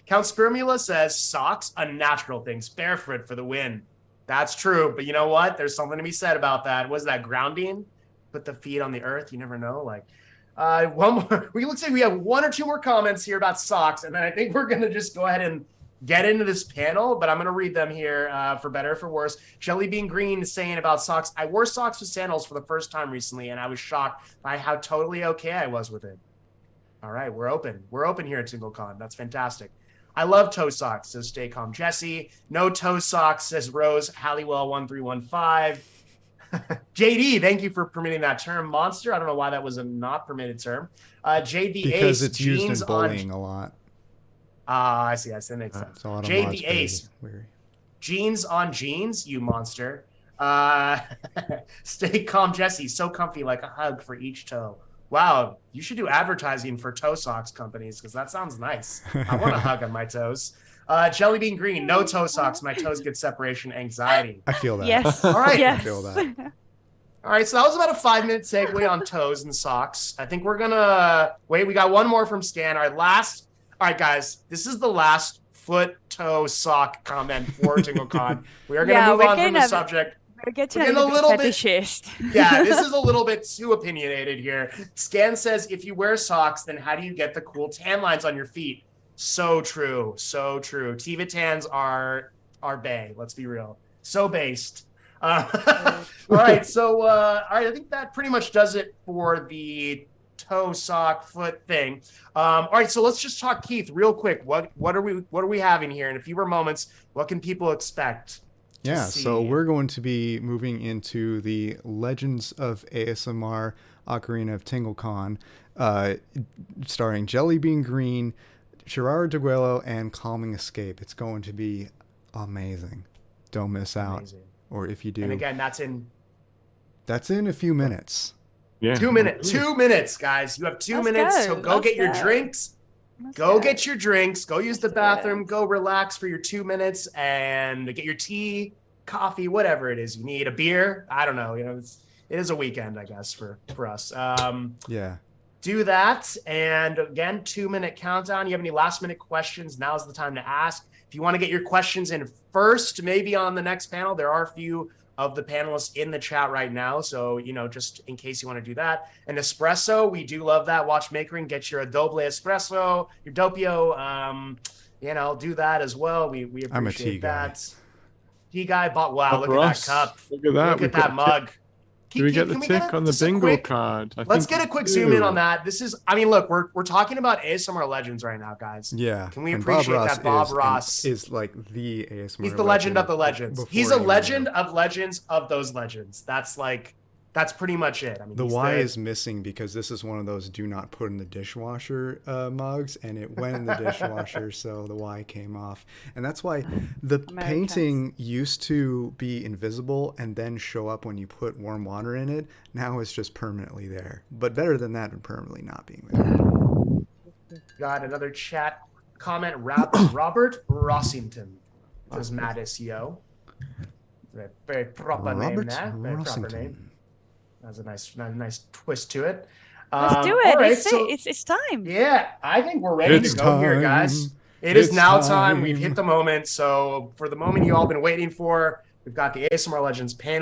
Count Spermula says socks, unnatural things, barefoot for the win. That's true, but you know what? There's something to be said about that. Was that grounding? Put the feet on the earth. You never know. Like, one more. Looks like we have one or two more comments here about socks, and then I think we're gonna just go ahead and get into this panel, but I'm going to read them here for better or for worse. Jelly Bean Green is saying about socks. I wore socks with sandals for the first time recently, and I was shocked by how totally okay I was with it. All right, we're open. We're open here at TingleCon. That's fantastic. I love toe socks, says Stay Calm Jesse. No toe socks, says Rose Halliwell 1315. JD, thank you for permitting that term. Monster, I don't know why that was a not permitted term. JD Because Ace, it's used jeans in bullying a lot. I see. That makes sense. So a lot of JD mods Ace, weary. jeans on jeans, you monster. Stay calm, Jesse. So comfy, like a hug for each toe. Wow, you should do advertising for toe socks companies because that sounds nice. I want a hug on my toes. Jelly Bean Green, no toe socks. My toes get separation anxiety. I feel that. Yes. All right. Yes. I feel that. All right, so that was about a 5-minute segue on toes and socks. I think we're gonna wait. We got one more from Stan. All right, guys, this is the last foot, toe, sock comment for TingleCon. We are gonna move on from the subject. We're getting We're a little bit bit- fetishist. Yeah, this is a little bit too opinionated here. Scan says, if you wear socks, then how do you get the cool tan lines on your feet? So true, so true. Tiva tans are bae. Let's be real. So based. All right, so all right, I think that pretty much does it for the toe, sock, foot thing. All right, so let's just talk, Keith, real quick. What are we having here in a few more moments? What can people expect? Yeah, so we're going to be moving into the Legends of ASMR Ocarina of TingleCon, starring Jelly Bean Green, Gerard Deguelo, and Calming Escape. It's going to be amazing. Don't miss out. Amazing. Or if you do, And again, that's in a few minutes. Yeah. 2 minutes. 2 minutes, guys. You have 2 Let's minutes. go. So go Let's get your go. drinks. Let's Go get your drinks. Go use the do bathroom. it. Go relax for your 2 minutes and get your tea, coffee, whatever it is you need. A beer. I don't know. It is a weekend, I guess, for us. Yeah. Do that. And again, 2-minute countdown. You have any last minute questions? Now's the time to ask. If you want to get your questions in first, maybe on the next panel, there are a few of the panelists in the chat right now. So, just in case you want to do that. An espresso, we do love that. Watchmakering, get your Adobe espresso, your Doppio, do that as well. We appreciate I'm a tea guy. that. Tea guy bought, wow, Oh, look for at us. that cup. Look at that. Look We at put that a mug. Do we get the Can tick on the just a bingo quick- card? Let's think get a quick we zoom in do. on that. Look, we're talking about ASMR legends right now, guys. Yeah. Can we and appreciate that Bob is, Ross is like the ASMR He's the legend of the legends. before He's a anyone legend else. of legends of those legends. That's pretty much it. I mean, The he's Y is missing because this is one of those do not put in the dishwasher mugs, and it went in the dishwasher, so the Y came off. And that's why the painting used to be invisible and then show up when you put warm water in it. Now it's just permanently there. But better than that than permanently not being there. got another chat comment. Robert Rossington says Mad SEO. Very proper name Robert there. Very proper Rossington. name. That's a nice twist to it. Let's do all it. right, It's time. Yeah, I think we're ready It's to go here, time. guys. It is It's now time. We've time. hit the moment. So for the moment you all been waiting for, we've got the ASMR Legends panel.